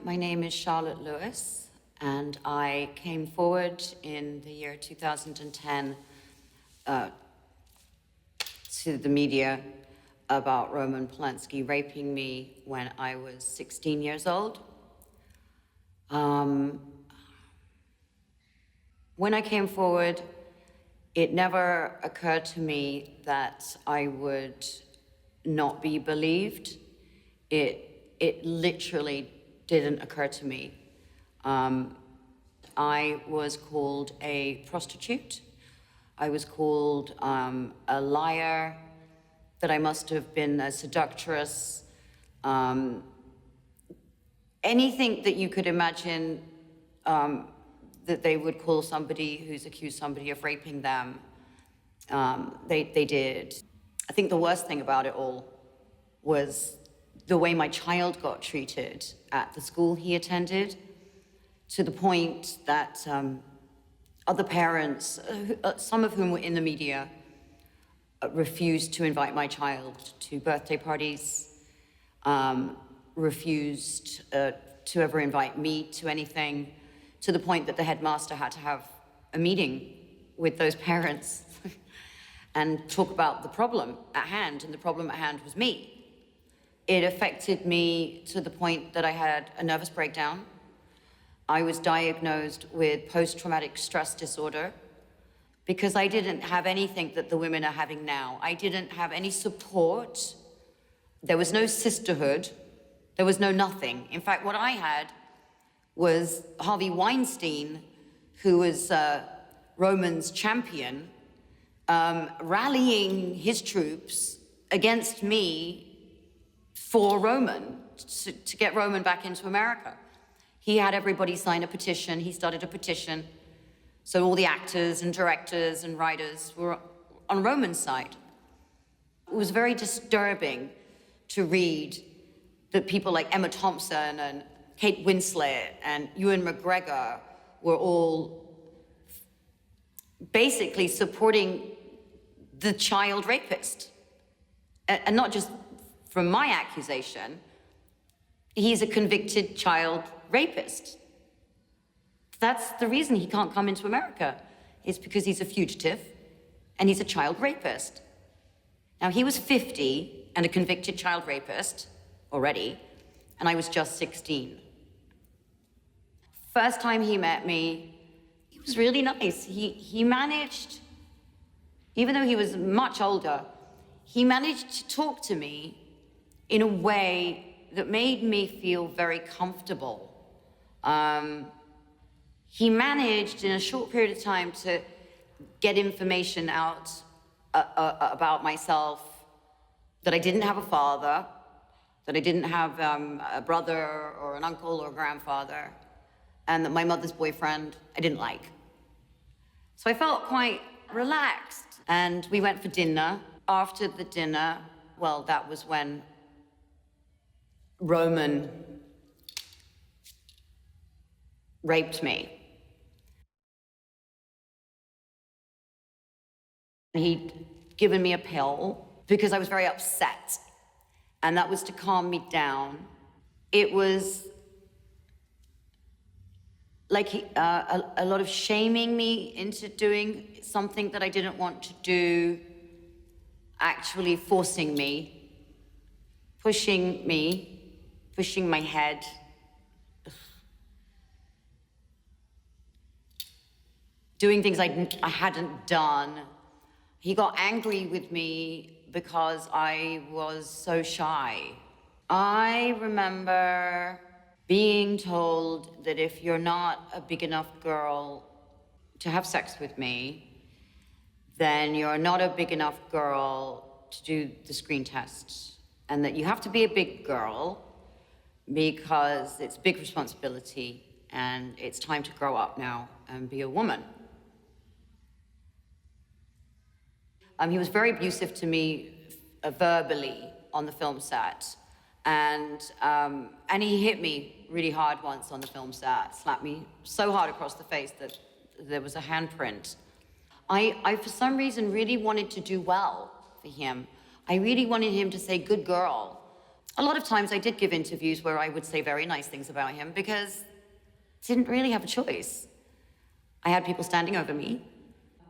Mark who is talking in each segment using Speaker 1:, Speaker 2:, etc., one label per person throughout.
Speaker 1: my name is Charlotte Lewis, and I came forward in the year 2010 to the media about Roman Polanski raping me when I was 16 years old. When I came forward, it never occurred to me that I would not be believed. It literally didn't occur to me. I was called a prostitute. I was called a liar, that I must have been a seductress. Anything that you could imagine that they would call somebody who's accused somebody of raping them, they did. I think the worst thing about it all was the way my child got treated at the school he attended, to the point that other parents, some of whom were in the media, refused to invite my child to birthday parties, refused to ever invite me to anything, to the point that the headmaster had to have a meeting with those parents and talk about the problem at hand, and the problem at hand was me. It affected me to the point that I had a nervous breakdown. I was diagnosed with post-traumatic stress disorder because I didn't have anything that the women are having now. I didn't have any support. There was no sisterhood. There was no nothing. In fact, what I had was Harvey Weinstein, who was Roman's champion, rallying his troops against me for Roman, to get Roman back into America. He had everybody sign a petition. He started a petition. So all the actors and directors and writers were on Roman's side. It was very disturbing to read that people like Emma Thompson and Kate Winslet and Ewan McGregor were all basically supporting the child rapist. And not just from my accusation, he's a convicted child rapist. That's the reason he can't come into America. It's because he's a fugitive and he's a child rapist. Now, he was 50 and a convicted child rapist already, and I was just 16. First time he met me, he was really nice. He managed, even though he was much older, he managed to talk to me in a way that made me feel very comfortable. He managed in a short period of time to get information out about myself, that I didn't have a father, that I didn't have a brother or an uncle or a grandfather, and that my mother's boyfriend I didn't like. So I felt quite relaxed, and we went for dinner. After the dinner, well, that was when Roman raped me. He'd given me a pill because I was very upset, and that was to calm me down. It was like a lot of shaming me into doing something that I didn't want to do, actually forcing me, pushing my head. Doing things I hadn't done. He got angry with me because I was so shy. I remember being told that if you're not a big enough girl to have sex with me, then you're not a big enough girl to do the screen test. And that you have to be a big girl because it's a big responsibility and it's time to grow up now and be a woman. He was very abusive to me verbally on the film set. And he hit me really hard once on the film set, slapped me so hard across the face that there was a handprint. I for some reason, really wanted to do well for him. I really wanted him to say, good girl. A lot of times I did give interviews where I would say very nice things about him because I didn't really have a choice. I had people standing over me.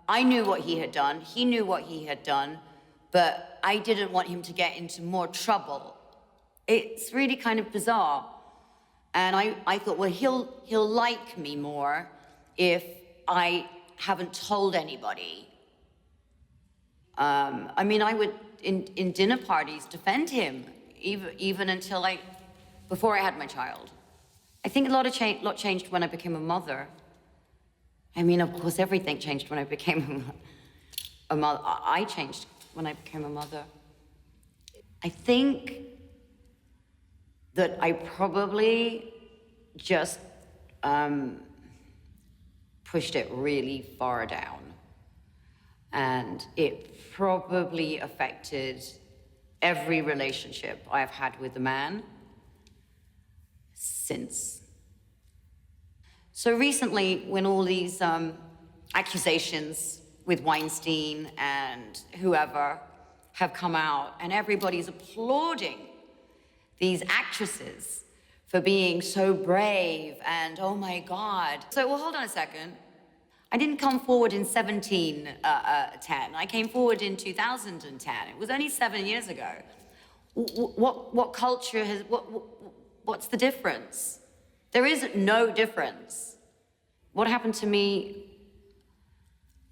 Speaker 1: I knew what he had done, he knew what he had done, but I didn't want him to get into more trouble. It's really kind of bizarre. And I thought, well, he'll like me more if I haven't told anybody. I mean, I would, in dinner parties, defend him, even until before I had my child. I think a lot changed when I became a mother. I mean, of course, everything changed when I became a mother. I changed when I became a mother. I think that I probably just pushed it really far down. And it probably affected every relationship I've had with a man since. So recently, when all these accusations with Weinstein and whoever have come out, and everybody's applauding these actresses for being so brave and, oh my God. So, well, hold on a second. I didn't come forward in 1710. I came forward in 2010. It was only 7 years ago. What culture has, what's the difference? There is no difference. What happened to me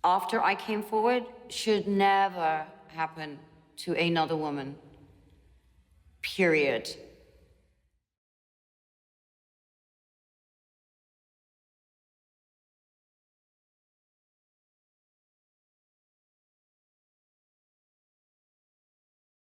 Speaker 1: after I came forward should never happen to another woman, period.